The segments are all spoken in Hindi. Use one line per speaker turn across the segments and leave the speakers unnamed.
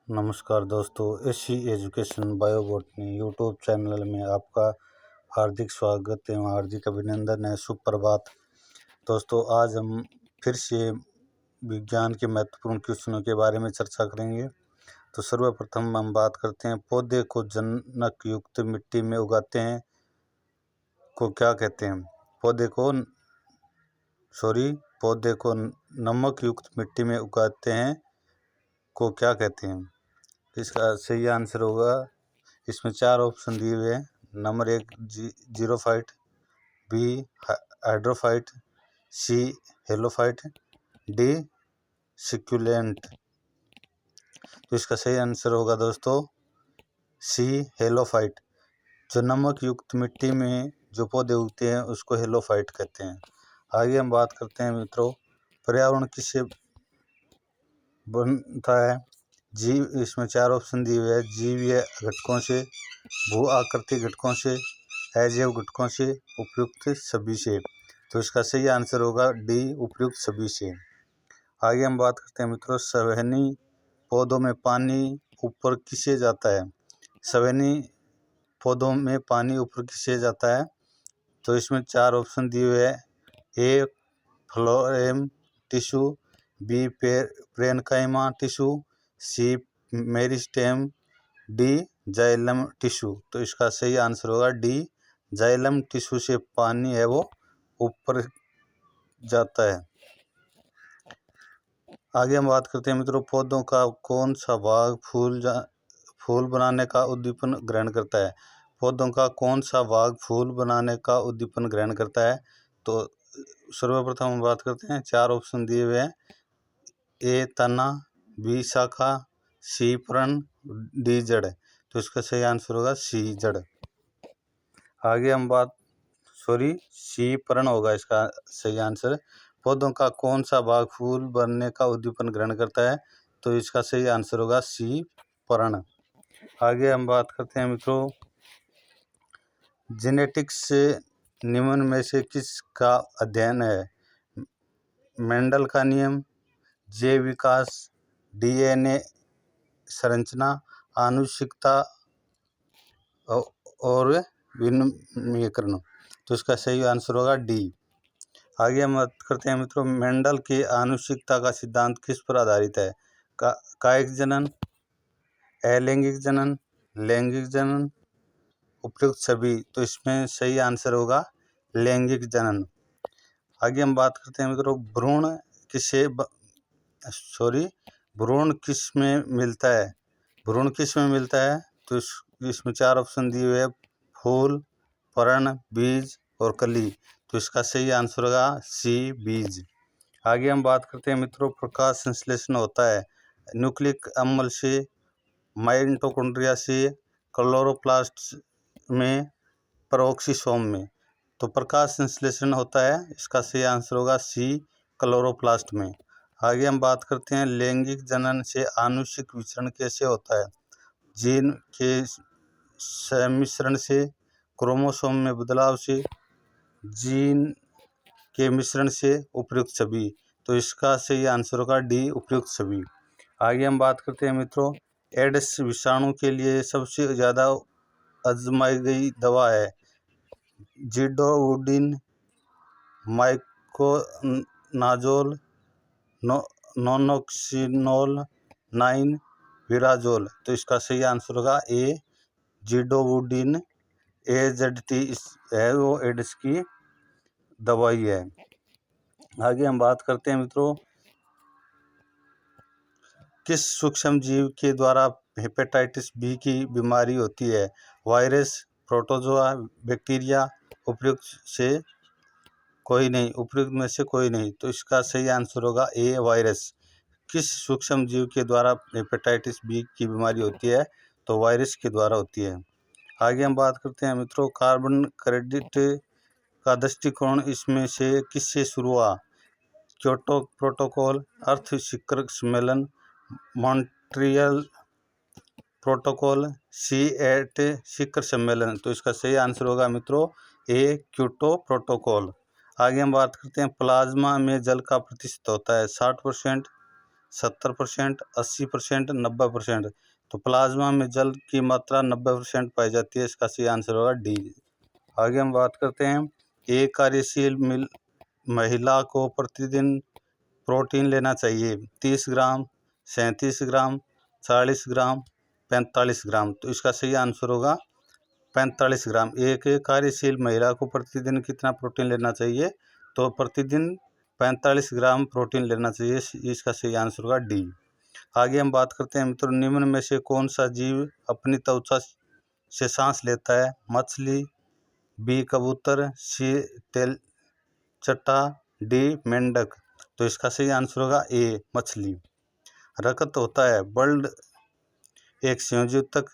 नमस्कार दोस्तों, एससी एजुकेशन बायोबॉटनी यूट्यूब चैनल में आपका हार्दिक स्वागत एवं हार्दिक अभिनंदन है। सुप्रभात दोस्तों, आज हम फिर से विज्ञान के महत्वपूर्ण क्वेश्चनों के बारे में चर्चा करेंगे। तो सर्वप्रथम हम बात करते हैं, पौधे को जनक युक्त मिट्टी में उगाते हैं को क्या कहते हैं। पौधे को नमक युक्त मिट्टी में उगाते हैं को क्या कहते हैं। इसका सही आंसर होगा, इसमें 4 ऑप्शन दिए हुए हैं। नंबर 1 जीरोफाइट, बी हाइड्रोफाइट, सी हेलोफाइट, डी सिक्यूलेंट। तो इसका सही आंसर होगा दोस्तों सी हेलोफाइट। जो नमक युक्त मिट्टी में जो पौधे उगते हैं उसको हेलोफाइट कहते हैं। आगे हम बात करते हैं मित्रों, पर्यावरण किससे बनता है। जीव, इसमें 4 ऑप्शन दिए हुए हैं। जीवीय घटकों से, भू आकृति घटकों से, अजैव घटकों से, उपयुक्त सभी से। तो इसका सही आंसर होगा डी उपयुक्त सभी से। आगे हम बात करते हैं मित्रों, सवहनी पौधों में पानी ऊपर किसे जाता है। सवहनी पौधों में पानी ऊपर किसे जाता है। तो इसमें 4 ऑप्शन दिए हुए हैं। A phloem tissue, b parenchyma tissue, c meristem, d xylem tissue. तो इसका सही आंसर होगा डी जाइलम टिश्यू से पानी है वो ऊपर जाता है। आगे हम बात करते हैं मित्रों, पौधों का कौन सा भाग फूल बनाने का उद्दीपन ग्रहण करता है। पौधों का कौन सा भाग फूल बनाने का उद्दीपन ग्रहण करता है। तो सर्वप्रथम हम बात करते हैं, 4 ऑप्शन दिए हुए हैं। ए तना, बी शाखा, सी पर्ण, डी जड़। तो इसका सही आंसर होगा सी जड़। आगे हम सी पर्ण होगा इसका सही आंसर। पौधों का कौन सा भाग फूल बनने का उद्दीपन ग्रहण करता है। तो इसका सही आंसर होगा सी पर्ण। आगे हम बात करते हैं मित्रों, जेनेटिक्स से निम्न में से किसका अध्ययन है। मेंडल का नियम, जैव विकास, डीएनए संरचना, आनुवंशिकता और विनिमयीकरण। तो इसका सही आंसर होगा डी। आगे हम बात करते हैं मित्रों, मेंडल के आनुवंशिकता का सिद्धांत किस पर आधारित है। कायिक जनन, अलैंगिक जनन, लैंगिक जनन, उपयुक्त सभी। तो इसमें सही आंसर होगा लैंगिक जनन। आगे हम बात करते हैं मित्रों, भ्रूण किस में मिलता है। तो इसमें 4 ऑप्शन दिए हुए हैं। फूल, पर्ण, बीज और कली। तो इसका सही आंसर होगा सी बीज। आगे हम बात करते हैं मित्रों, प्रकाश संश्लेषण होता है न्यूक्लिक अम्ल से, माइटोकॉन्ड्रिया से, क्लोरोप्लास्ट में, पेरोक्सिसोम में। तो प्रकाश संश्लेषण होता है, इसका सही आंसर होगा सी क्लोरोप्लास्ट में। आगे हम बात करते हैं, लैंगिक जनन से आनुवंशिक विचरण कैसे होता है। जीन के सम्मिश्रण से, क्रोमोसोम में बदलाव से, जीन के मिश्रण से, उपयुक्त सभी। तो इसका सही आंसर होगा डी उपयुक्त सभी। आगे हम बात करते हैं मित्रों, एड्स विषाणु के लिए सबसे ज़्यादा आजमाई गई दवा है। Zidovudine, miconazole, nonoxynol 9, virazole. तो इसका सही आंसर होगा ए जिडोवुडिन। AZT है वो एड्स की दवाई है। आगे हम बात करते हैं मित्रों, किस सूक्ष्म जीव के द्वारा हेपेटाइटिस बी की बीमारी होती है। वायरस, प्रोटोजोआ, बैक्टीरिया, उपयुक्त में से कोई नहीं। तो इसका सही आंसर होगा ए वायरस। किस सूक्ष्म जीव के द्वारा हेपेटाइटिस बी की बीमारी होती है। तो वायरस के द्वारा होती है। आगे हम बात करते हैं मित्रों, कार्बन क्रेडिट का दृष्टिकोण इसमें से किससे शुरू हुआ। क्योटो प्रोटोकॉल, अर्थ शिखर सम्मेलन, मॉन्ट्रियल प्रोटोकॉल, C8 शिखर सम्मेलन। तो इसका सही आंसर होगा मित्रों ए क्योटो प्रोटोकॉल। आगे हम बात करते हैं, प्लाज्मा में जल का प्रतिशत होता है 60%, 70%, 80%, 90%। तो प्लाज्मा में जल की मात्रा 90% पाई जाती है। इसका सही आंसर होगा डी। आगे हम बात करते हैं, एक कार्यशील महिला को प्रतिदिन प्रोटीन लेना चाहिए 30 ग्राम, 37 ग्राम, 40 ग्राम, 45 ग्राम। तो इसका सही आंसर होगा 45 ग्राम। एक कार्यशील महिला को प्रतिदिन कितना प्रोटीन लेना चाहिए? तो प्रतिदिन 45 ग्राम प्रोटीन लेना चाहिए। इसका सही आंसर होगा डी। आगे हम बात करते हैं मित्रों, निम्न में से कौन सा जीव अपनी त्वचा से सांस लेता है? मछली, बी कबूतर, सी तेलचट्टा, डी मेंढक। तो इसका सही आंसर होगा ए मछली। रक्त होता है बल्ड एक संयोजी ऊतक,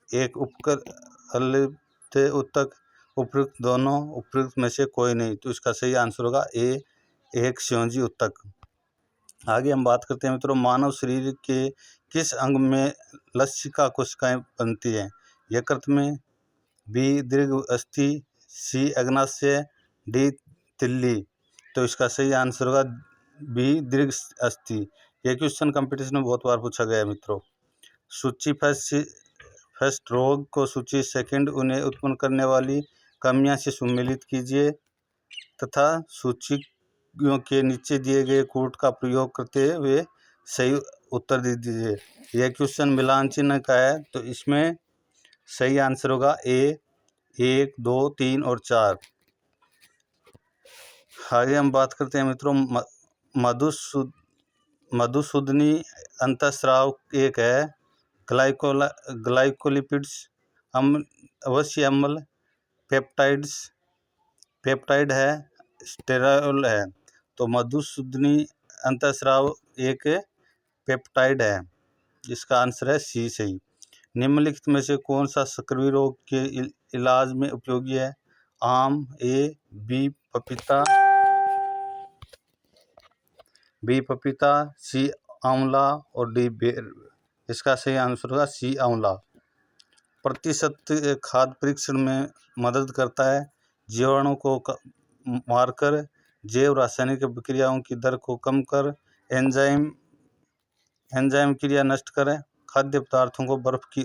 एक उपकलित ऊतक, उपयुक्त दोनों, उपयुक्त में से कोई नहीं। तो इसका सही आंसर होगा ए एक संयोजी ऊतक। आगे हम बात करते हैं मित्रों, मानव शरीर के किस अंग में लसिका कोशिकाएं बनती हैं? यकृत में, बी दीर्घ अस्थि, सी अग्नाशय, डी तिल्ली। तो इसका सही आंसर होगा बी दीर्घ अस्थि। ये क्वेश्चन कंपटीशन में बहुत बार पूछा गया है मित्रों। सूची फर्स्ट रोग को सूची सेकंड उन्हें उत्पन्न करने वाली कमियां से सम्मिलित कीजिए तथा सूचियों के नीचे दिए गए कोड का प्रयोग करते हुए सही उत्तर दे दीजिए। यह क्वेश्चन मिलान चिन्ह का है, तो इसमें सही आंसर होगा ए 1, 2, 3 और 4। आगे हम बात करते हैं मित्रों, मधुसूदनी अंतःस्राव एक है, ग्लाइकोलिपिड्स, अवश्य अम्ल, पेप्टाइड है, स्टेरॉल है। तो मधुसूदनी अंतःस्राव एक पेप्टाइड है। इसका आंसर है सी सही। निम्नलिखित में से कौन सा सक्रिय रोग के इलाज में उपयोगी है? आम, ए, बी पपीता, सी आंवला और डी बेर। इसका सही आंसर होगा सी आंवला। प्रतिशत खाद्य परीक्षण में मदद करता है, जीवाणु को मारकर, जैव रासायनिक विक्रियाओं की दर को कम कर, एंजाइम क्रिया नष्ट करें, खाद्य पदार्थों को बर्फ की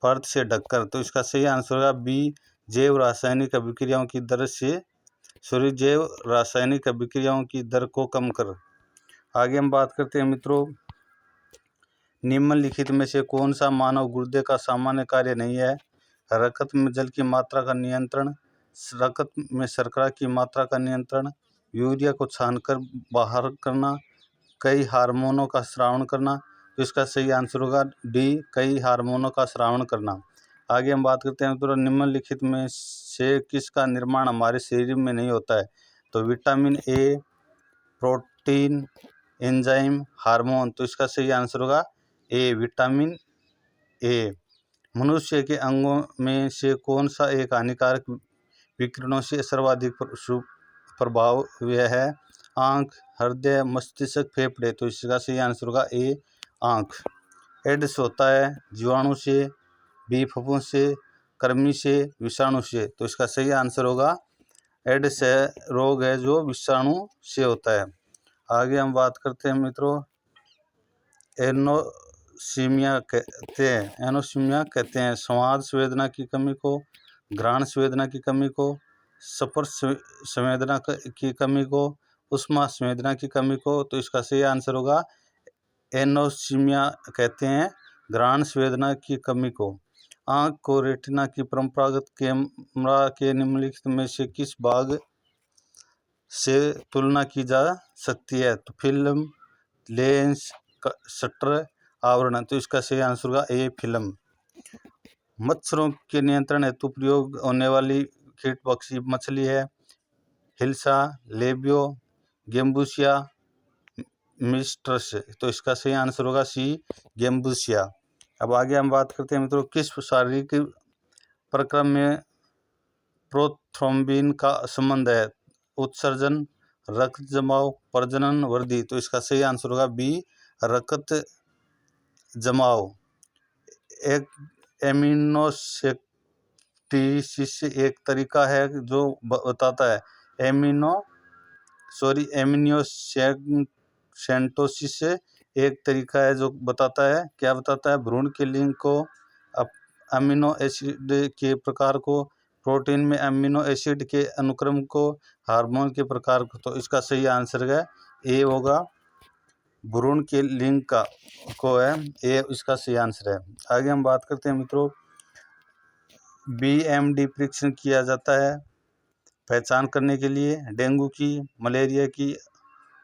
परत से ढककर। तो इसका सही आंसर होगा बी जैव रासायनिक अभिक्रियाओं की दर से जैव रासायनिक अभिक्रियाओं की दर को कम कर। आगे हम बात करते हैं मित्रों, निम्नलिखित में से कौन सा मानव गुर्दे का सामान्य कार्य नहीं है? रक्त में जल की मात्रा का नियंत्रण, रक्त में शर्करा की मात्रा का नियंत्रण, यूरिया को छानकर बाहर करना, कई हार्मोनों का स्रावण करना। तो इसका सही आंसर होगा डी कई हार्मोनों का स्रावण करना। आगे हम बात करते हैं मित्रों, निम्नलिखित में से किसका निर्माण हमारे शरीर में नहीं होता है? तो vitamin A, protein, enzyme, hormone. तो इसका सही आंसर होगा ए विटामिन ए। मनुष्य के अंगों में से कौन सा एक हानिकारक विकिरणों से सर्वाधिक प्रभाव हुआ है? आँख, हृदय, मस्तिष्क, फेफड़े। तो इसका सही आंसर होगा ए आँख। एड्स होता है जीवाणु से, बी फफूंद से, कृमि से, विषाणु से। तो इसका सही आंसर होगा एड्स रोग है जो विषाणु से होता है। आगे हम बात करते हैं मित्रों, एनोसिमिया कहते हैं स्वाद संवेदना की कमी को, घ्राण संवेदना की कमी को, स्पर्श संवेदना की कमी को, उष्मा संवेदना की कमी को। तो इसका सही आंसर होगा एनोसिमिया कहते हैं घ्राण संवेदना की कमी को। आँख को रेटिना की परंपरागत कैमरा के निम्नलिखित में से किस भाग से तुलना की जा सकती है? तो फिल्म, लेंस, शटर, आवरण। तो इसका सही आंसर होगा ए फिल्म। मच्छरों के नियंत्रण हेतु प्रयोग होने वाली कीट पक्षी मछली है, हिल्सा, लेबियो, गेम्बुसिया, मिस्ट्रस। तो इसका सही आंसर होगा सी गेम्बुसिया। अब आगे हम बात करते हैं मित्रों, किस शारीरिक प्रक्रम में प्रोथ्रोम्बिन का संबंध है? उत्सर्जन, रक्त जमाव, प्रजनन, वृद्धि। तो इसका सही आंसर होगा बी रक्त जमाव। एक एमिनोसेक्टिसिस एक तरीका है जो बताता है एमिनोसेक्टिसिस सेंटोसिस से एक तरीका है जो बताता है, क्या बताता है, भ्रूण के लिंग को, अमीनो एसिड के प्रकार को, प्रोटीन में अमीनो एसिड के अनुक्रम को, हार्मोन के प्रकार को। तो इसका सही आंसर है ए होगा, भ्रूण के लिंग का को है ए इसका सही आंसर है। आगे हम बात करते हैं मित्रों, BMD परीक्षण किया जाता है पहचान करने के लिए डेंगू की, मलेरिया की,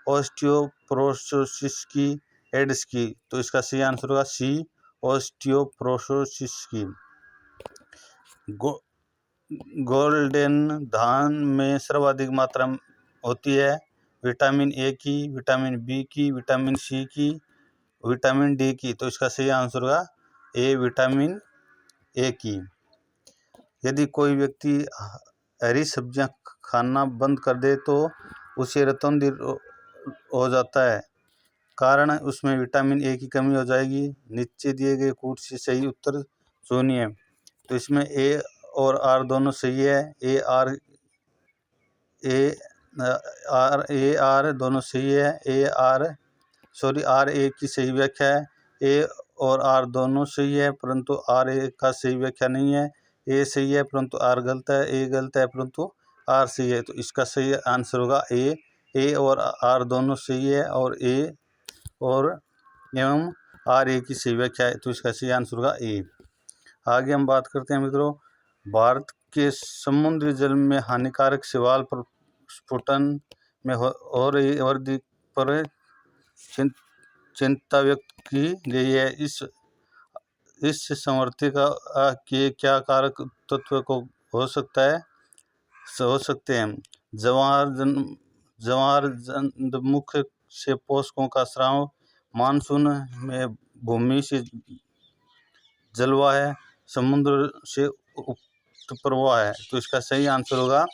ऑस्टियोपोरोसिस की, एड्स की। तो इसका सही आंसर होगा सी, ऑस्टियोपोरोसिस की। गोल्डन धान में सर्वाधिक मात्रा होती है विटामिन ए की, विटामिन बी की, विटामिन सी की, विटामिन डी की। तो इसका सही आंसर होगा ए, विटामिन ए की। यदि कोई व्यक्ति हरी सब्जियां खाना बंद कर दे तो उसे रतौंधी हो जाता है, कारण उसमें विटामिन ए की कमी हो जाएगी। नीचे दिए गए कूट से सही उत्तर चुनिए। तो इसमें ए और आर दोनों सही है, आर दोनों सही है। आर ए की सही व्याख्या है, ए और आर दोनों सही है परंतु आर ए का सही व्याख्या नहीं है। ए सही है परंतु आर गलत है, ए गलत है परंतु आर सही है। तो इसका सही आंसर होगा ए और आर दोनों सही है और ए और एवं आर ए की सही व्याख्या है। तो इसका सही आंसर होगा ए। आगे हम बात करते हैं मित्रों, भारत के समुद्री जल में हानिकारक शैवाल प्रस्फुटन में हो रही वृद्धि पर चिंता व्यक्त की गई है। इस संवर्ती के क्या कारक तत्व को हो सकते हैं? जवार मुख से पोषकों का स्राव, मानसून में भूमि से जलवाय है, समुद्र से उक्त प्रवाह है। तो इसका सही आंसर होगा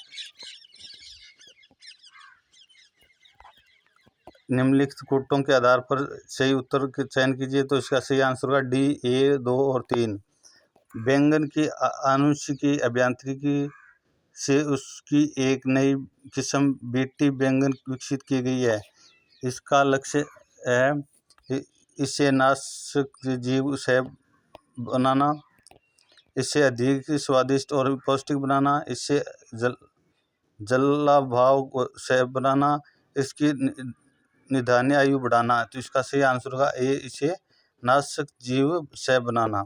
निम्नलिखित कूटों के आधार पर सही उत्तर का चयन कीजिए। तो इसका सही आंसर होगा डी, ए, 2 और 3। बैंगन की आनुवंशिकी अभियांत्रिकी से उसकी एक नई किस्म बीटी बैंगन विकसित की गई है। इसका लक्ष्य है इसे नाशक जीव से बनाना, इससे अधिक स्वादिष्ट और पौष्टिक बनाना, इससे जलाभाव से बनाना, इसकी निधानी आयु बढ़ाना। तो इसका सही आंसर होगा ए, इसे नाशक जीव से बनाना।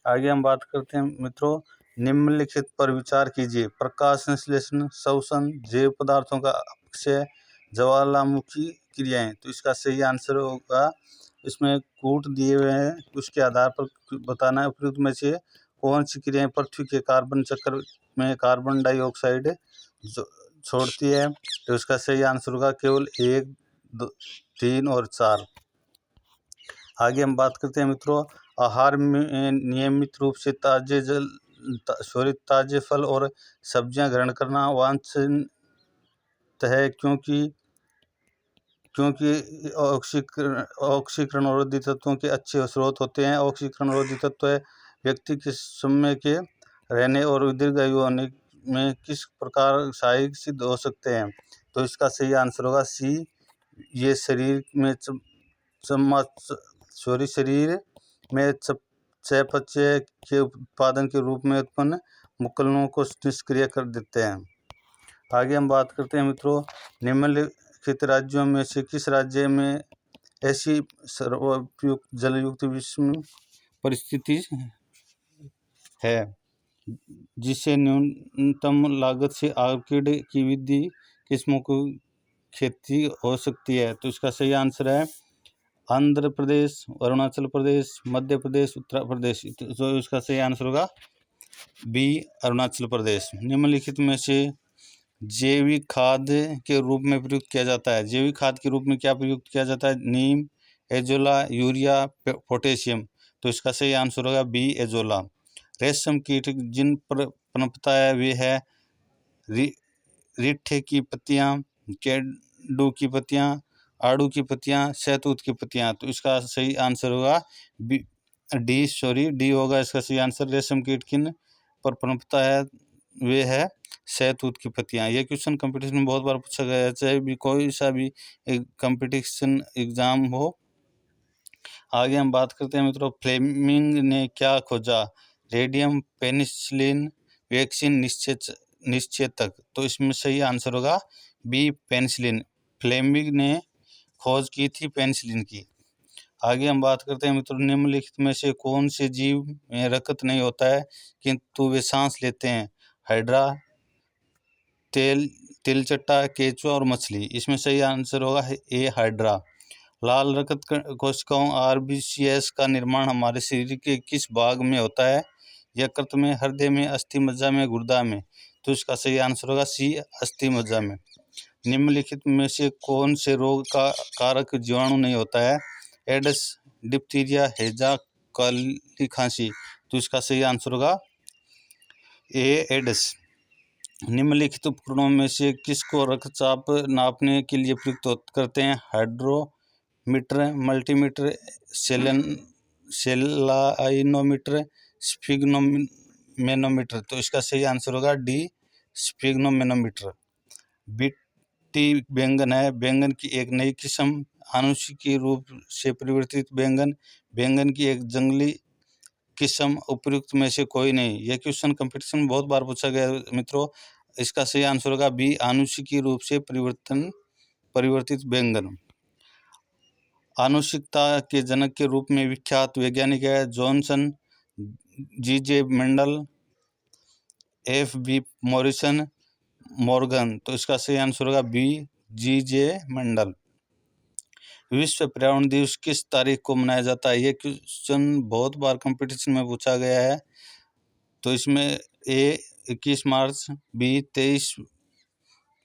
आगे हम बात करते हैं मित्रों, निम्नलिखित पर विचार कीजिए। प्रकाश संश्लेषण, श्वसन, जैव पदार्थों का अपक्षय, ज्वालामुखी क्रियाएं। तो इसका सही आंसर होगा, इसमें कूट दिए हुए हैं उसके आधार पर बताना है उपयुक्त में से कौन सी क्रियाएं पृथ्वी के कार्बन चक्र में कार्बन डाइऑक्साइड छोड़ती है। तो इसका सही आंसर होगा केवल 1, 2, 3 और 4। आगे हम बात करते हैं मित्रों, आहार में नियमित रूप से ताजे फल और सब्जियां ग्रहण करना वांछनीय है क्योंकि ऑक्सीकरणरोधी तत्वों के अच्छे स्रोत होते हैं। ऑक्सीकरणरोधी तत्व व्यक्ति के समय के रहने और दीर्घायु होने में किस प्रकार सहायक सिद्ध हो सकते हैं। तो इसका सही आंसर होगा सी, ये शरीर में चयापचय के उत्पादन के रूप में उत्पन्न मुकल्लों को निष्क्रिय कर देते हैं। आगे हम बात करते हैं मित्रों, निम्नलिखित राज्यों में से किस राज्य में ऐसी सर्वोपयुक्त जलयुक्त विषम परिस्थिति है जिससे न्यूनतम लागत से ऑर्किड की विधि किस्मों की खेती हो सकती है। तो इसका सही आंसर है आंध्र प्रदेश, अरुणाचल प्रदेश, मध्य प्रदेश, उत्तर प्रदेश। तो इसका सही आंसर होगा बी, अरुणाचल प्रदेश। निम्नलिखित में से जैविक खाद के रूप में प्रयुक्त किया जाता है। जैविक खाद के रूप में क्या प्रयुक्त किया जाता है? नीम, एजोला, यूरिया, पोटेशियम। तो इसका सही आंसर होगा बी, एजोला। रेशम कीट जिन पर पनपता है वे है रीठे की पत्तियां, केडू की पत्तियां, आड़ू की पत्तियां, शहतूत की पत्तियां। तो इसका सही आंसर होगा डी होगा इसका सही आंसर। रेशम कीट किन पर पनपता है वे है सहतूत की पत्तियां। ये क्वेश्चन कंपटीशन में बहुत बार पूछा गया है, चाहे भी कोई सा भी कंपटीशन एग्जाम हो। आगे हम बात करते हैं मित्रों, फ्लेमिंग ने क्या खोजा? रेडियम, पेनिसिलिन, वैक्सीन निश्चेतक। तो इसमें सही आंसर होगा बी, पेनिसिलिन। फ्लेमिंग ने खोज की थी पेनिसिलिन की। आगे हम बात करते हैं मित्रों, निम्नलिखित में से कौन से जीव में रक्त नहीं होता है किंतु वे सांस लेते हैं? हाइड्रा, तिलचट्टा, केंचुआ और मछली। इसमें सही आंसर होगा ए, हाइड्रा। लाल रक्त कोशिकाओं आरबीसीएस का निर्माण हमारे शरीर के किस भाग में होता है? यकृत में, हृदय में, अस्थि मज्जा में, गुर्दा में। तो इसका सही आंसर होगा सी, अस्थि मज्जा में। निम्नलिखित में से कौन से रोग का कारक जीवाणु नहीं होता है? एड्स, डिप्थीरिया, हैजा, काली खांसी। तो इसका सही आंसर होगा ए, एड्स। निम्नलिखित उपकरणों में से किसको रक्तचाप नापने के लिए प्रयुक्त करते हैं? Hydrometer, multimeter, salinometer, sphygmomanometer. तो इसका सही आंसर होगा डी, स्फिग्नोमेनोमीटर। बीटी बैंगन है, बैंगन की एक नई किस्म, आनुवंशिकी रूप से परिवर्तित बैंगन, बैंगन की एक जंगली किस्म, उपयुक्त में से कोई नहीं। यह क्वेश्चन कंपटीशन में बहुत बार पूछा गया मित्रों। इसका सही आंसर होगा बी, आनुवंशिकी रूप से परिवर्तित बैंगन। आनुवंशिकता के जनक के रूप में विख्यात वैज्ञानिक है Johnson, G J. Mendel, F B. Morrison, Morgan. तो इसका सही आंसर होगा बी, जी.जे. मेंडल। विश्व पर्यावरण दिवस किस तारीख को मनाया जाता है? ये क्वेश्चन बहुत बार कंपटीशन में पूछा गया है। तो इसमें ए, 21 मार्च, बी, 23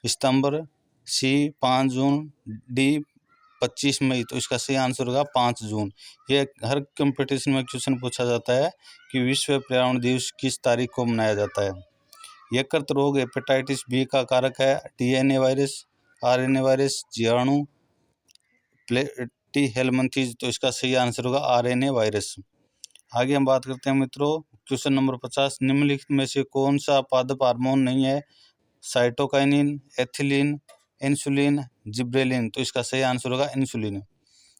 सितंबर, सी, 5 जून, डी, 25 मई। तो इसका सही आंसर होगा 5 जून। ये हर कंपटीशन में क्वेश्चन पूछा जाता है कि विश्व पर्यावरण दिवस किस तारीख को मनाया जाता है। यकृत रोग हेपेटाइटिस बी का कारक है? डीएनए वायरस, आरएनए वायरस, जीवाणु, प्लेटीहेल्मिंथेस। तो इसका सही आंसर होगा आरएनए वायरस। आगे हम बात करते हैं मित्रों, क्वेश्चन नंबर 50, निम्नलिखित में से कौन सा पादप हार्मोन नहीं है? Cytokinin, ethylene, insulin, gibberellin. तो इसका सही आंसर होगा इंसुलिन।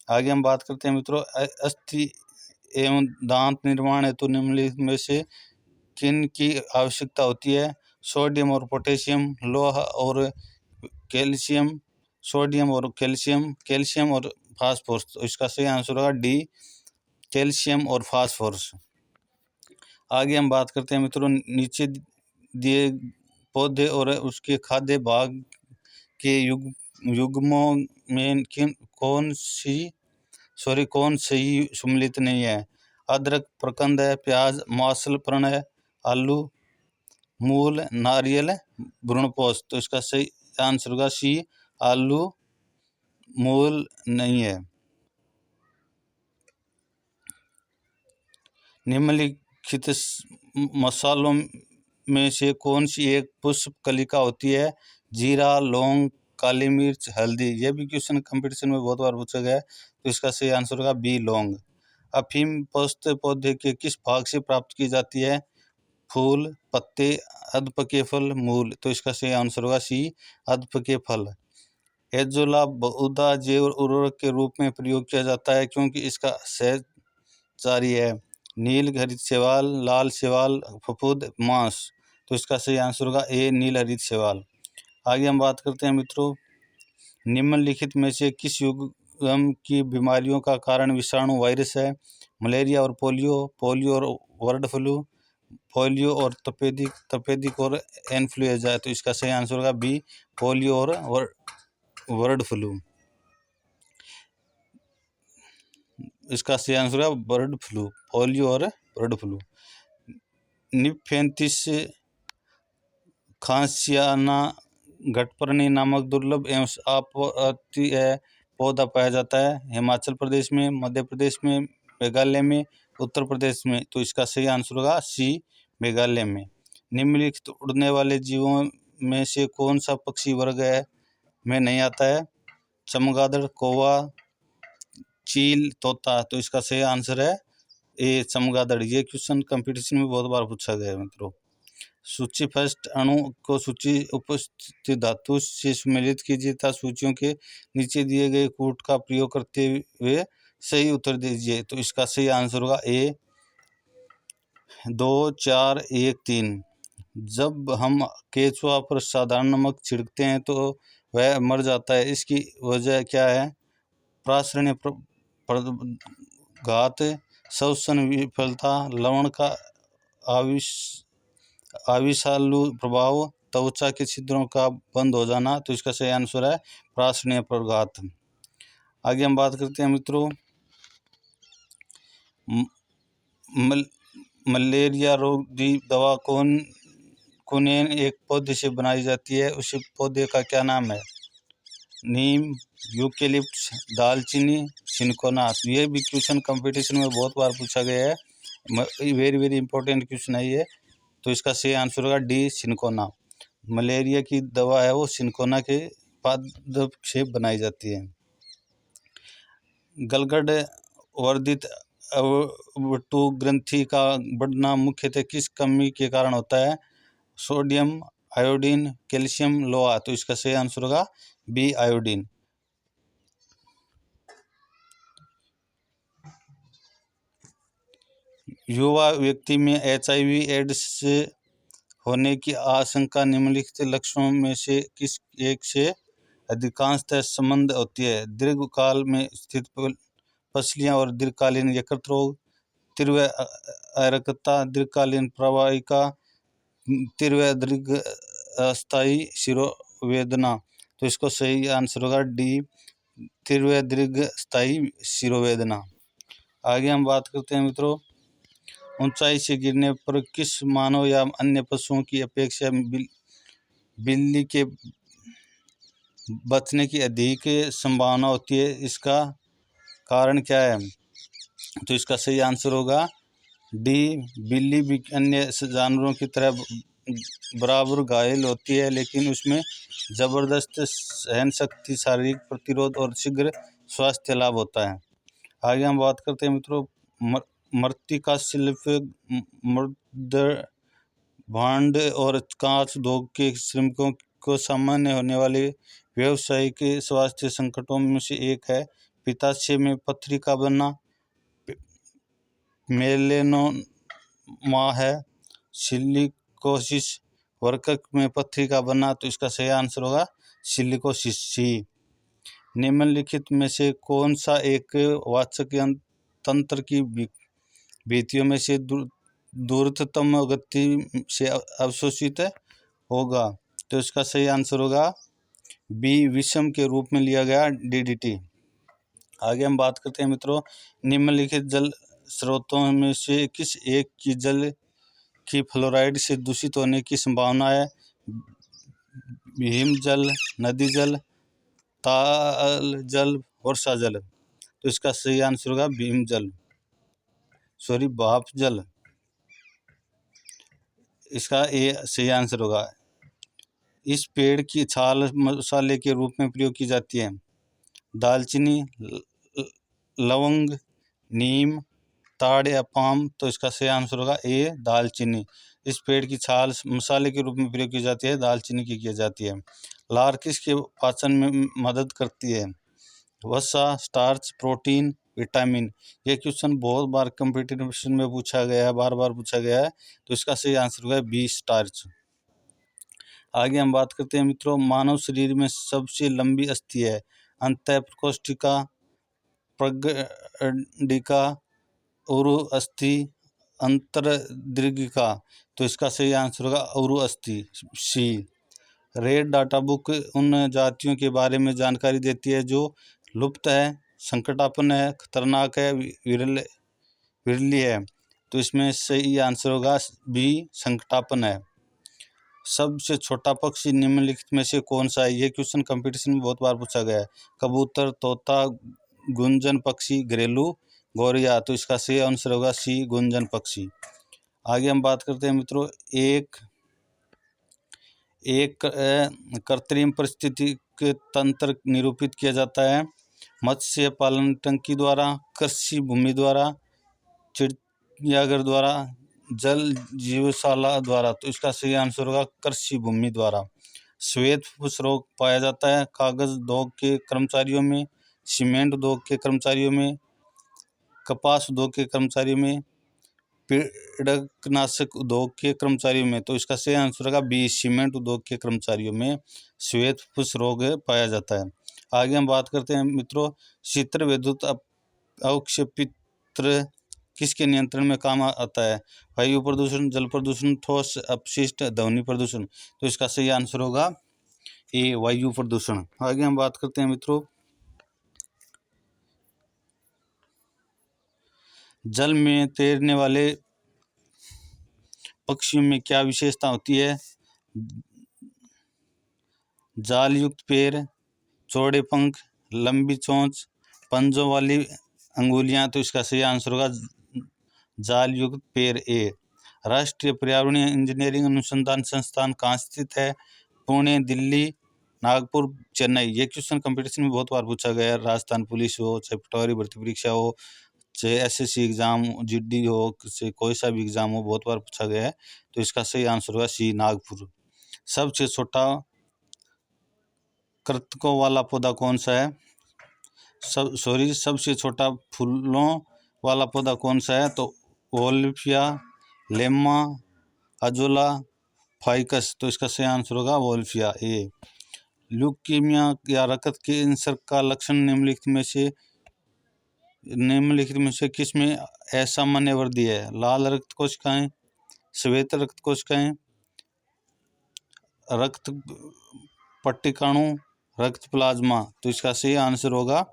आगे हम बात करते हैं मित्रों, अस्थि एवं दांत निर्माण हेतु निम्नलिखित में से किन की आवश्यकता होती है? सोडियम और पोटेशियम, लोहा और कैल्शियम, सोडियम और कैल्शियम, कैल्शियम और फास्फोरस। तो इसका सही आंसर होगा डी, कैल्शियम और फास्फोरस। आगे हम बात करते हैं मित्रों, नीचे दिए पौधे और उसके खाद्य भाग के युग्मों में कौन सही सम्मिलित नहीं है? अदरक, प्रकंद है, प्याज, मांसल, प्रण है, आलू, मूल, नारियल, भ्रूणपोष। तो इसका सही आंसर होगा सी, आलू, मूल नहीं है। निम्नलिखित मसालों में से कौन सी एक पुष्प कलिका होती है? जीरा, लौंग, काली मिर्च, हल्दी। यह भी क्वेश्चन कंपटीशन में बहुत बार पूछा गया है। तो इसका सही आंसर होगा बी, लौंग। अफीम पुष्प पौधे के किस भाग से प्राप्त की जाती है? फूल, पत्ते, अधपके फल, मूल। तो इसका सही आंसर होगा सी, अधपके फल। एजोला बहुधा जैव उर्वरक के रूप में प्रयोग किया जाता है क्योंकि इसका सहचारी है? नील हरित शैवाल, लाल शैवाल, फफूंद, मांस। तो इसका सही आंसर होगा ए, नील हरित शैवाल। आगे हम बात करते हैं मित्रों, निम्नलिखित में से किस युग्म की बीमारियों का कारण विषाणु वायरस है? मलेरिया और पोलियो, पोलियो और बर्ड फ्लू, पोलियो और तपेदिक और इन्फ्लुएंजा। तो इसका सही आंसर होगा बी, पोलियो और बर्ड फ्लू। इसका सही आंसर होगा बर्ड फ्लू, पोलियो और बर्ड फ्लू। निम्फेंथिस खांसियाना घटपर्णी नामक दुर्लभ एवं अपत्तीय पौधा पाया जाता है हिमाचल प्रदेश में, मध्य प्रदेश में, मेघालय में, उत्तर प्रदेश में। तो इसका सही आंसर होगा सी, मेघालय में। निम्नलिखित उड़ने वाले जीवों में से कौन सा पक्षी वर्ग में नहीं आता है? चमगादड़, कौवा, चील, तोता। तो इसका सही आंसर है ए, चमगादड़। ये क्वेश्चन कंपटीशन में बहुत बार पूछा गया है मित्रों। सूची फर्स्ट अणु को सूची उपस्थित धातु से सम्मिलित कीजिए तथा सूचियों के नीचे दिए गए कूट का प्रयोग करते हुए सही उत्तर दीजिए। तो इसका सही आंसर होगा ए 2 4 1 3। जब हम केचुआ पर साधारण नमक छिड़कते हैं तो वह मर जाता है, इसकी वजह क्या है? प्रासरणीय घात, श्वसन विफलता, लवण का आविषालु प्रभाव, त्वचा के छिद्रों का बंद हो जाना। तो इसका सही आंसर है प्रासरणीय प्रघात। आगे हम बात करते हैं मित्रों, मलेरिया रोधी दवा कुनेन एक पौधे से बनाई जाती है, उस पौधे का क्या नाम है? नीम, यूकेलिप्टस, दालचीनी, सिनकोना। ये भी क्वेश्चन कंपटीशन में बहुत बार पूछा गया है, वेरी वेरी इंपॉर्टेंट क्वेश्चन है ये। तो इसका सही आंसर होगा डी सिनकोना। मलेरिया की दवा है वो सिनकोना के पादप से बनाई जाती है। गलगड वर्धित अवटु ग्रंथि का बढ़ना मुख्यतः किस कमी के कारण होता है? सोडियम, आयोडीन, कैल्शियम, लोहा। तो इसका सही आंसर होगा बी आयोडीन। युवा व्यक्ति में HIV एड्स होने की आशंका निम्नलिखित लक्षणों में से किस एक से अधिकांशतः संबंध होती है? दीर्घकाल में स्थित पसलियां और दीर्घकालीन यकृत रोग, तीव्र अरक्तता, दीर्घकालीन प्रवाहिका, तीव्र दीर्घ अस्थायी शिरोवेदना। तो इसको सही आंसर होगा डी तीव्र दीर्घ स्थायी शिरोवेदना। आगे हम बात करते हैं मित्रों, ऊंचाई से गिरने पर किस मानव या अन्य पशुओं की अपेक्षा बिल्ली के बचने की अधिक संभावना होती है? इसका कारण क्या है? तो इसका सही आंसर होगा डी बिल्ली भी अन्य जानवरों की तरह बराबर घायल होती है, लेकिन उसमें जबरदस्त सहन शक्ति, शारीरिक प्रतिरोध और शीघ्र स्वास्थ्य लाभ होता है। आगे हम बात करते हैं मित्रों, मृत्तिका शिल्प, मृद भांड और कांच उद्योग के श्रमिकों को सामान्य होने वाले व्यावसायिक स्वास्थ्य संकटों में से एक है पित्ताशय में पथरी का बनना, मेलेनोमा है, सिलिकोसिस, वृक्क में पथरी का बनना। तो इसका सही आंसर होगा सिलिकोसिस सी। निम्नलिखित में से कौन सा एक वाचक तंत्र की भित्तियों में से दूरतम गति से अवशोषित होगा? तो इसका सही आंसर होगा बी विषम के रूप में लिया गया DDT। आगे हम बात करते हैं मित्रों, निम्नलिखित जल स्रोतों में से किस एक की जल की फ्लोराइड से दूषित होने की संभावना है? हिमजल, नदी जल, ताल जल, वर्षा जल। तो इसका सही आंसर होगा भीमजल, सॉरी भाप जल। इसका ए सही आंसर होगा। इस पेड़ की छाल मसाले के रूप में प्रयोग की जाती है? दालचीनी, लवंग, नीम, ताड़ या पाम। तो इसका सही आंसर होगा ए दालचीनी। इस पेड़ की छाल मसाले के रूप में प्रयोग की जाती है, दालचीनी की जाती है। लार किसके पाचन में मदद करती है? वसा, स्टार्च, प्रोटीन, विटामिन। ये क्वेश्चन बहुत बार कंपटीशन में पूछा गया है, बार बार पूछा गया है। तो इसका सही आंसर होगा बी स्टार्च। आगे हम बात करते हैं मित्रों, मानव शरीर में सबसे लंबी अस्थि है? अंतःप्रकोष्ठिका, प्रगंडिका, उरु अस्थि, अंतर्दीर्घिका। तो इसका सही आंसर होगा उरु अस्थि सी। रेड डाटा बुक उन जातियों के बारे में जानकारी देती है जो लुप्त है, संकटापन्न है, खतरनाक है, विरली है। तो इसमें सही आंसर होगा बी संकटापन्न है। सबसे छोटा पक्षी निम्नलिखित में से कौन सा है? ये क्वेश्चन कंपटीशन में बहुत बार पूछा गया है। कबूतर, तोता, गुंजन पक्षी, घरेलू गौरिया। तो इसका सही आंसर होगा सी गुंजन पक्षी। आगे हम बात करते हैं मित्रों, एक कृत्रिम पारिस्थितिकी तंत्र निरूपित किया जाता है? मत्स्य पालन टंकी द्वारा, कृषि भूमि द्वारा, चिड़ियाघर द्वारा, जल जीवशाला द्वारा, तो इसका सही आंसर होगा कृषि भूमि द्वारा। श्वेत फुस रोग पाया जाता है कागज उद्योग के कर्मचारियों में, सीमेंट उद्योग के कर्मचारियों में, कपास उद्योग के कर्मचारियों में, पीड़कनाशक उद्योग के कर्मचारियों में। तो इसका सही आंसर होगा बी, सीमेंट उद्योग के कर्मचारियों में श्वेत फुस रोग पाया जाता है। आगे हम बात करते हैं मित्रों, शीतल विद्युत अवक्षेपित्र किसके नियंत्रण में काम आता है? वायु प्रदूषण, जल प्रदूषण, ठोस अपशिष्ट, ध्वनि प्रदूषण। तो इसका सही आंसर होगा ए, वायु प्रदूषण। आगे हम बात करते हैं मित्रों, जल में तैरने वाले पक्षियों में क्या विशेषता होती है? जाल युक्त पैर, चौड़े पंख, लंबी चोंच, पंजों वाली अंगुलियां। तो इसका सही आंसर होगा जाल युक्त पैर, ए। राष्ट्रीय पर्यावरणीय इंजीनियरिंग अनुसंधान संस्थान कहाँ स्थित है? पुणे, दिल्ली, नागपुर, चेन्नई। ये क्वेश्चन कंपटीशन में बहुत बार पूछा गया है। राजस्थान पुलिस हो, चाहे पटवारी भर्ती परीक्षा हो, चाहे एसएससी एग्जाम, जीडी हो, चाहे कोई सा भी एग्जाम हो, बहुत बार पूछा गया है। तो इसका सही आंसर होगा सी, नागपुर। सबसे छोटा कृंतकों वाला पौधा कौन सा है? सबसे छोटा फूलों वाला पौधा कौन सा है? तो वोल्फिया, लेम्मा, अजोला, फाइकस। तो इसका सही आंसर होगा वोल्फिया, ए। ल्यूकीमिया या रक्त कैंसर का लक्षण निम्नलिखित में से किस में असामान्य वृद्धि है? लाल रक्त कोशिकाएं, श्वेत रक्त कोशिकाएं, रक्त पट्टिकाणु, रक्त प्लाज्मा। तो इसका सही आंसर होगा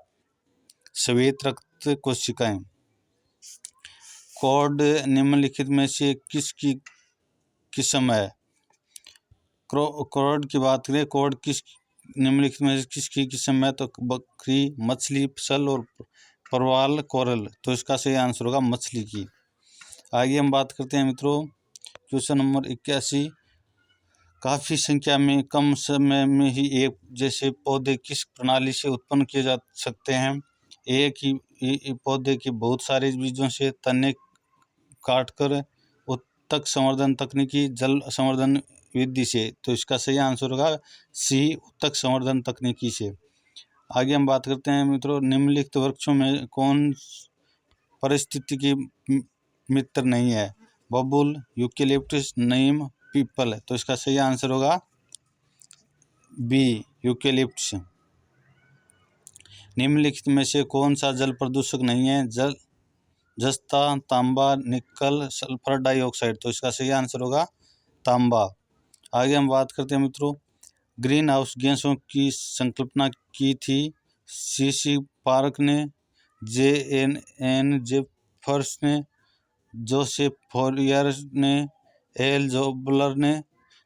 श्वेत रक्त कोशिकाएं। कॉर्ड निम्नलिखित में से किसकी किस्म है? कॉर्ड की बात करें, कॉर्ड निम्नलिखित में से किसकी किस्म है? तो बकरी, मछली, सल और परवाल, कोरल। तो इसका सही आंसर होगा मछली की। आगे हम बात करते हैं मित्रों, क्वेश्चन नंबर 81, काफी संख्या में कम समय में ही एक जैसे पौधे किस प्रणाली से उत्पन्न किए जा सकते हैं? एक ही पौधे के बहुत सारे बीजों से, तने काटकर, उत्तक संवर्धन तकनीकी, जल संवर्धन विधि से। तो इसका सही आंसर होगा सी, उत्तक संवर्धन तकनीकी से। आगे हम बात करते हैं मित्रों, निम्नलिखित वृक्षों में कौन पारिस्थितिकी मित्र नहीं है? बबूल, यूकेलिप्टस, नीम, पीपल। तो इसका सही आंसर होगा बी, यूकेलिप्टस। निम्नलिखित में से कौन सा जल प्रदूषक नहीं है? जस्ता, तांबा, निकल, सल्फर डाइऑक्साइड। तो इसका सही आंसर होगा तांबा। आगे हम बात करते हैं मित्रों, ग्रीन हाउस गैसों की संकल्पना की थी सीसी पार्क ने, JN जेफर्स ने, जोसेफ फोरियर ने, एल जोबलर ने।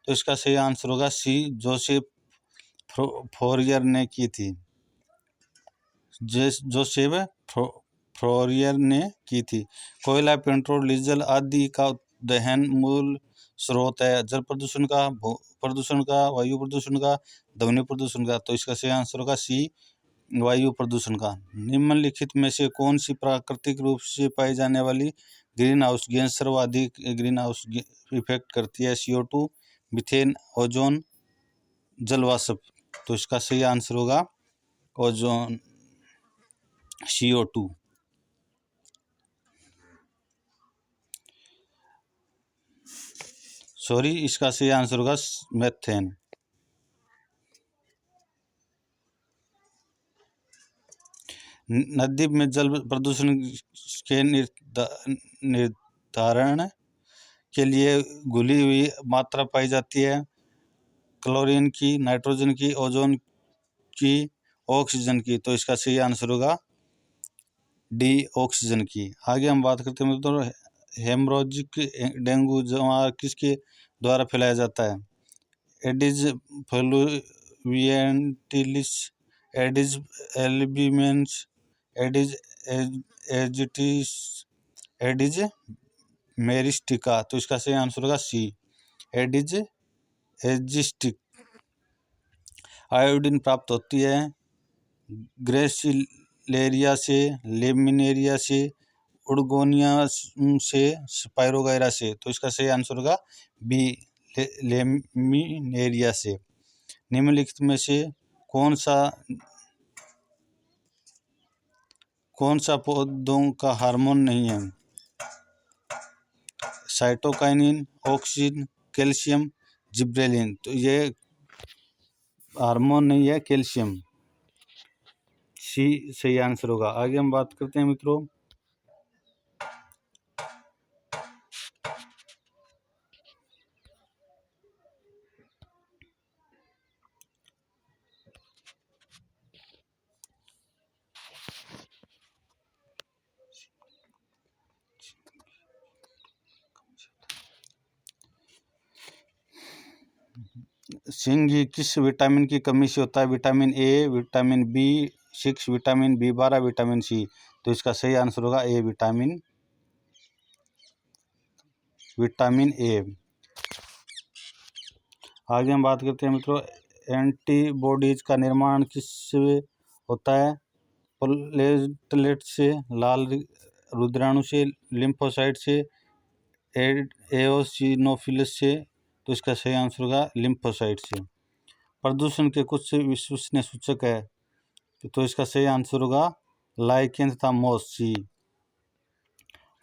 तो इसका सही आंसर होगा सी, जोसेफ फोरियर ने की थी, जोसेफ फोरियर ने की थी। कोयला, पेट्रोल, डीजल आदि का दहन मूल स्रोत है जल प्रदूषण का, भू प्रदूषण का, वायु प्रदूषण का, ध्वनि प्रदूषण का। तो इसका सही आंसर होगा सी, वायु प्रदूषण का। निम्नलिखित में से कौन सी प्राकृतिक रूप से पाई जाने वाली ग्रीन हाउस गैस सर्वाधिक ग्रीन हाउस इफेक्ट करती है? CO2, मीथेन, ओजोन, जलवाष्प। तो इसका सही आंसर होगा ओजोन, CO2। सॉरी, इसका सही आंसर होगा मेथेन। नदी में जल प्रदूषण के निर्धारण के लिए घुली हुई मात्रा पाई जाती है? क्लोरीन की, नाइट्रोजन की, ओजोन की, ऑक्सीजन की। तो इसका सही आंसर होगा डी, ऑक्सीजन की। आगे हम बात करते हैं तो हेमोरेजिक डेंगू बीमारी किसके द्वारा फैलाया जाता है? Aedes fluviatilis, Aedes albimanus, Aedes एजिटिस, एडिज मेरिस्टिका। तो इसका सही आंसर होगा सी, एडिज एजिस्टिक। आयोडीन प्राप्त होती है ग्रेसिलेरिया से, लेमिनेरिया से, उर्गोनिया से, स्पाइरोगाइरा से। तो इसका सही आंसर होगा बी, लेमिनेरिया से। निम्नलिखित में से कौन सा पौधों का हार्मोन नहीं है? Cytokinin, oxygen, calcium, gibberellin. तो ये हार्मोन नहीं है, कैल्शियम। सी सही आंसर होगा। आगे हम बात करते हैं मित्रों, सिंह किस विटामिन की कमी से होता है? Vitamin A, vitamin B6, vitamin B12, vitamin C. तो इसका सही आंसर होगा ए, विटामिन ए। आगे हम बात करते हैं मित्रों, एंटीबॉडीज का निर्माण किससे होता है? प्लेटलेट से, लाल रुद्राणु से, लिम्फोसाइट से, एओसिनोफिलस से। तो इसका सही आंसर होगा लिम्फोसाइट से। प्रदूषण के कुछ विश्वसनीय सूचक है, तो इसका सही आंसर होगा लाइकेन तथा मॉस, सी।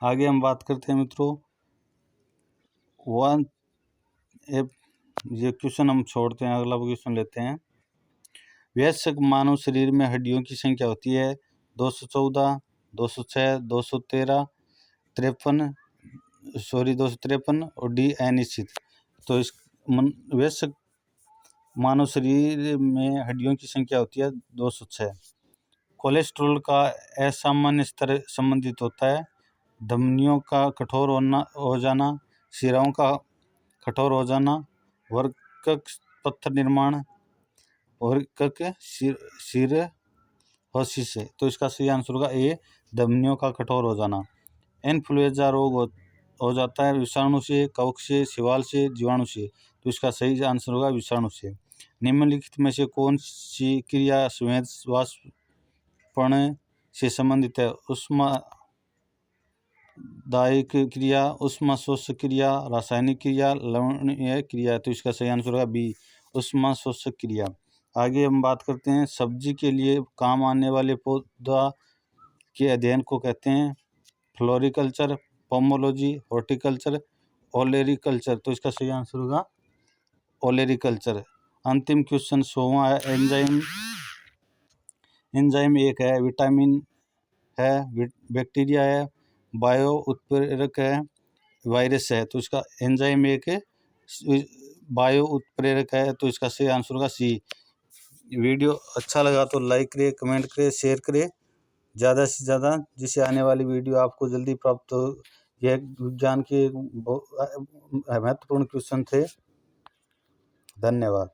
आगे हम बात करते हैं मित्रों, ये क्वेश्चन हम छोड़ते हैं, अगला क्वेश्चन लेते हैं। वयस्क मानव शरीर में हड्डियों की संख्या होती है 214, 206, 213, 253 और डी अनिश्चित। तो इस वयस्क मानव शरीर में हड्डियों की संख्या होती है 206। कोलेस्ट्रॉल का असामान्य स्तर संबंधित होता है धमनियों का कठोर हो जाना, शिराओं का कठोर हो जाना, वर्कक पत्थर निर्माण, वर्कक सिरहोसिस से। तो इसका सही आंसर होगा ए, धमनियों का कठोर हो जाना। इन्फ्लुएंजा रोग हो जाता है विषाणु से, कवक से, शिवाल से, जीवाणु से। तो इसका सही आंसर होगा विषाणु से। निम्नलिखित में से कौन सी क्रिया संवेद वाष्पण से संबंधित है? ऊष्मादायिक क्रिया, ऊष्मा शोषक क्रिया, रासायनिक क्रिया, लवणीय क्रिया। तो इसका सही आंसर होगा बी, ऊष्मा शोषक क्रिया। आगे हम बात करते हैं, सब्जी के लिए काम आने वाले पौधा के अध्ययन को कहते हैं फ्लोरिकल्चर, पोमोलॉजी, हॉर्टिकल्चर, ओलेरिकल्चर। तो इसका सही आंसर होगा ओलेरिकल्चर। अंतिम क्वेश्चन 16वां है, एंजाइम एक है, विटामिन है, बैक्टीरिया है, बायो उत्प्रेरक है, वायरस है। तो इसका एंजाइम एक बायो उत्प्रेरक है। तो इसका सही आंसर होगा सी। वीडियो अच्छा लगा तो लाइक करें, कमेंट करें, शेयर करें ज़्यादा से ज़्यादा, जिससे आने वाली वीडियो आपको जल्दी प्राप्त हो। यह विज्ञान के महत्वपूर्ण क्वेश्चन थे। धन्यवाद।